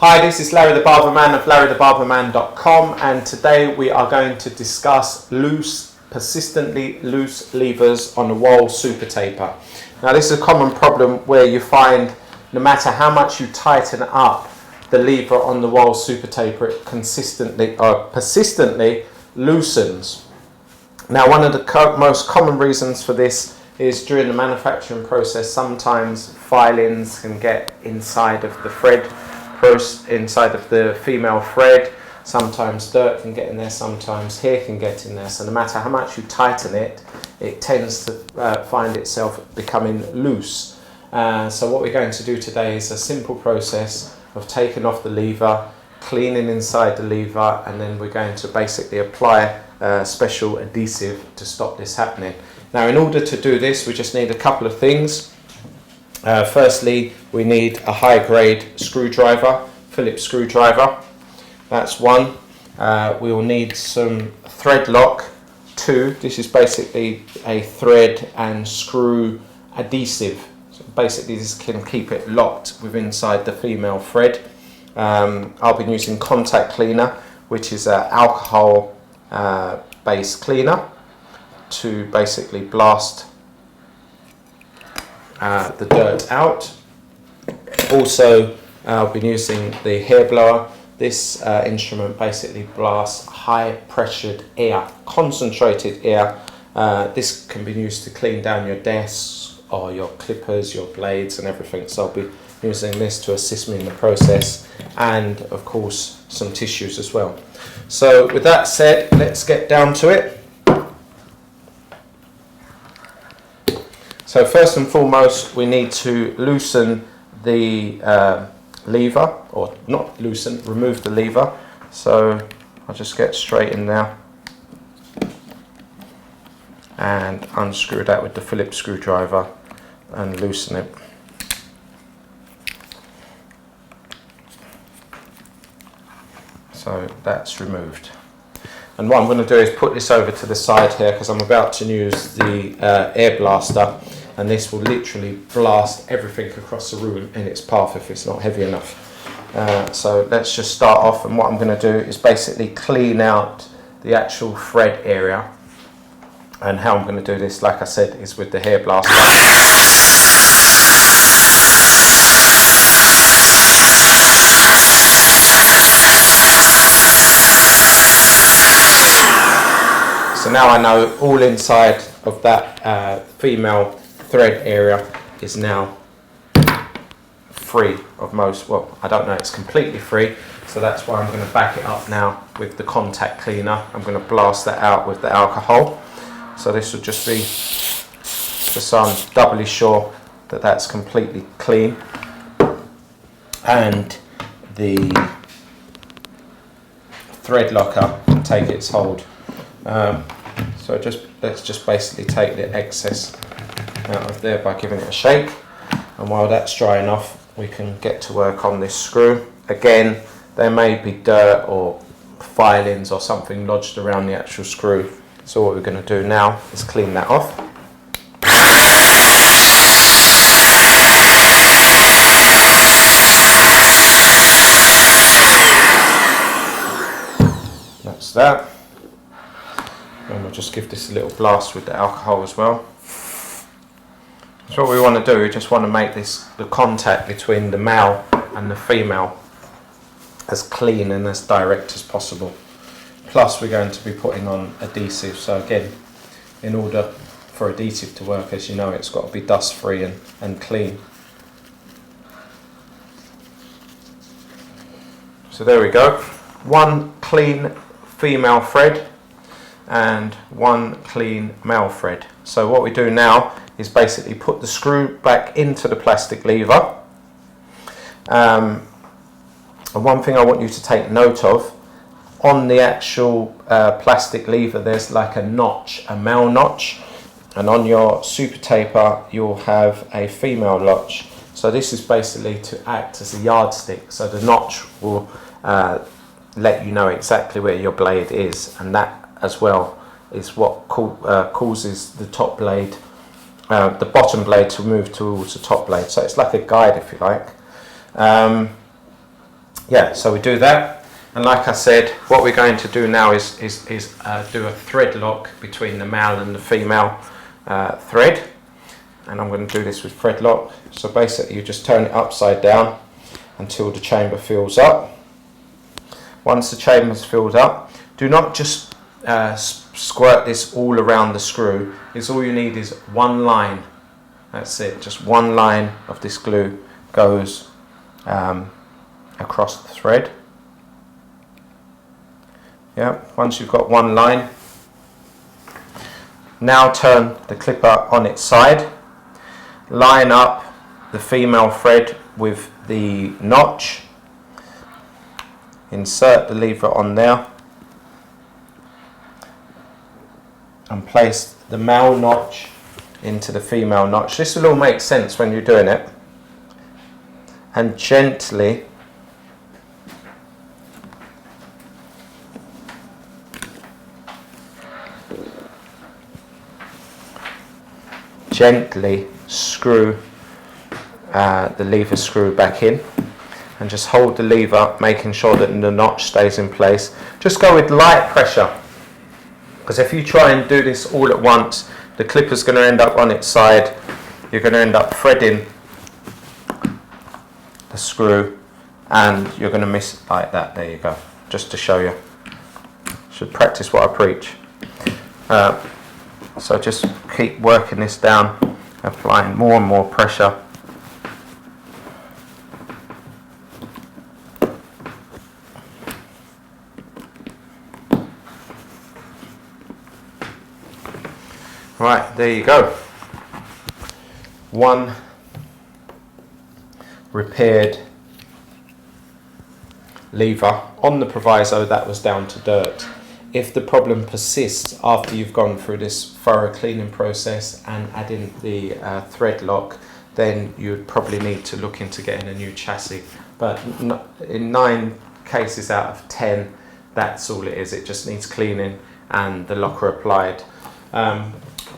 Hi, this is Larry the Barber Man of larrythebarberman.com, and today we are going to discuss persistently loose levers on the Wahl super taper. Now this is a common problem where you find no matter how much you tighten up the lever on the Wahl super taper, it persistently loosens. Now one of the most common reasons for this is during the manufacturing process. Sometimes filings can get inside of the thread, inside of the female thread. Sometimes dirt can get in there, sometimes hair can get in there. So no matter how much you tighten it, it tends to find itself becoming loose. So what we're going to do today is a simple process of taking off the lever, cleaning inside the lever, and then we're going to basically apply special adhesive to stop this happening. Now in order to do this, we just need a couple of things. Firstly, we need a high-grade screwdriver, Phillips screwdriver. That's one. We will need some thread lock, two. This is basically a thread and screw adhesive. So basically, this can keep it locked within inside the female thread. I'll be using contact cleaner, which is an alcohol-based cleaner, to basically blast the dirt out. Also, I'll be using the hair blower. This instrument basically blasts high pressured air, concentrated air. This can be used to clean down your desks or your clippers, your blades and everything. So I'll be using this to assist me in the process, and of course some tissues as well. So with that said, let's get down to it. So first and foremost, we need to loosen the lever, or not loosen, remove the lever. So I'll just get straight in there and unscrew that with the Phillips screwdriver and loosen it. So that's removed. And what I'm going to do is put this over to the side here, because I'm about to use the air blaster, and this will literally blast everything across the room in its path if it's not heavy enough. So let's just start off, and what I'm going to do is basically clean out the actual thread area. And how I'm going to do this, like I said, is with the hair blaster. So now I know all inside of that female thread area is now free of most, well, I don't know, it's completely free. So that's why I'm going to back it up now with the contact cleaner. I'm going to blast that out with the alcohol. So this will just be, just so I'm doubly sure that that's completely clean. And the thread locker can take its hold. So let's just basically take the excess out of there by giving it a shake, and while that's drying off, we can get to work on this screw. Again, there may be dirt or filings or something lodged around the actual screw, so what we're going to do now is clean that off. That's that. And we'll just give this a little blast with the alcohol as well. So what we want to do, we just want to make the contact between the male and the female as clean and as direct as possible. Plus we're going to be putting on adhesive. So again, in order for adhesive to work, as you know, it's got to be dust free and clean. So there we go. One clean female thread and one clean male thread. So what we do now is basically put the screw back into the plastic lever. And one thing I want you to take note of, on the actual plastic lever there's like a notch, a male notch, and on your super taper you'll have a female notch. So this is basically to act as a yardstick, so the notch will let you know exactly where your blade is, and that as well is what causes the top blade, the bottom blade to move towards the top blade. So it's like a guide, if you like. yeah, so we do that, and like I said, what we're going to do now is do a thread lock between the male and the female thread, and I'm going to do this with thread lock. So basically you just turn it upside down until the chamber fills up. Once the chamber's filled up, do not just squirt this all around the screw. All you need is one line. That's it, just one line of this glue goes across the thread. Yeah, once you've got one line, now turn the clipper on its side, line up the female thread with the notch, insert the lever on there, and place the male notch into the female notch. This will all make sense when you're doing it, and gently screw the lever screw back in, and just hold the lever, making sure that the notch stays in place. Just go with light pressure, because if you try and do this all at once, the clipper's going to end up on its side. You're going to end up threading the screw and you're going to miss it like that. There you go, just to show you. Should practice what I preach. So just keep working this down, applying more and more pressure. Right, there you go. One repaired lever. On the proviso, that was down to dirt. If the problem persists after you've gone through this thorough cleaning process and adding the thread lock, then you'd probably need to look into getting a new chassis. But in 9 cases out of 10, that's all it is. It just needs cleaning and the locker applied.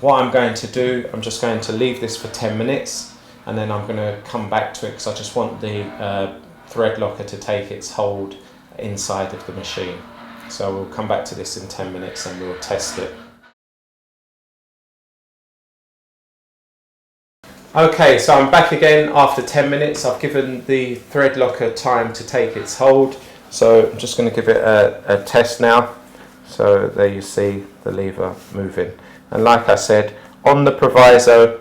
What I'm going to do, I'm just going to leave this for 10 minutes and then I'm going to come back to it, because I just want the thread locker to take its hold inside of the machine. So we'll come back to this in 10 minutes and we'll test it. Okay, so I'm back again after 10 minutes. I've given the thread locker time to take its hold. So I'm just going to give it a test now. So there you see the lever moving. And like I said, on the proviso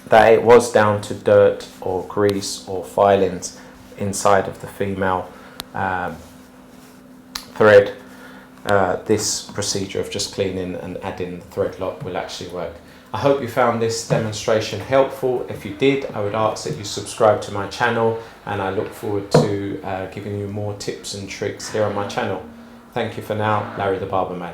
that it was down to dirt or grease or filings inside of the female thread, this procedure of just cleaning and adding the thread lock will actually work. I hope you found this demonstration helpful. If you did, I would ask that you subscribe to my channel, and I look forward to giving you more tips and tricks here on my channel. Thank you for now. Larry the Barber Man.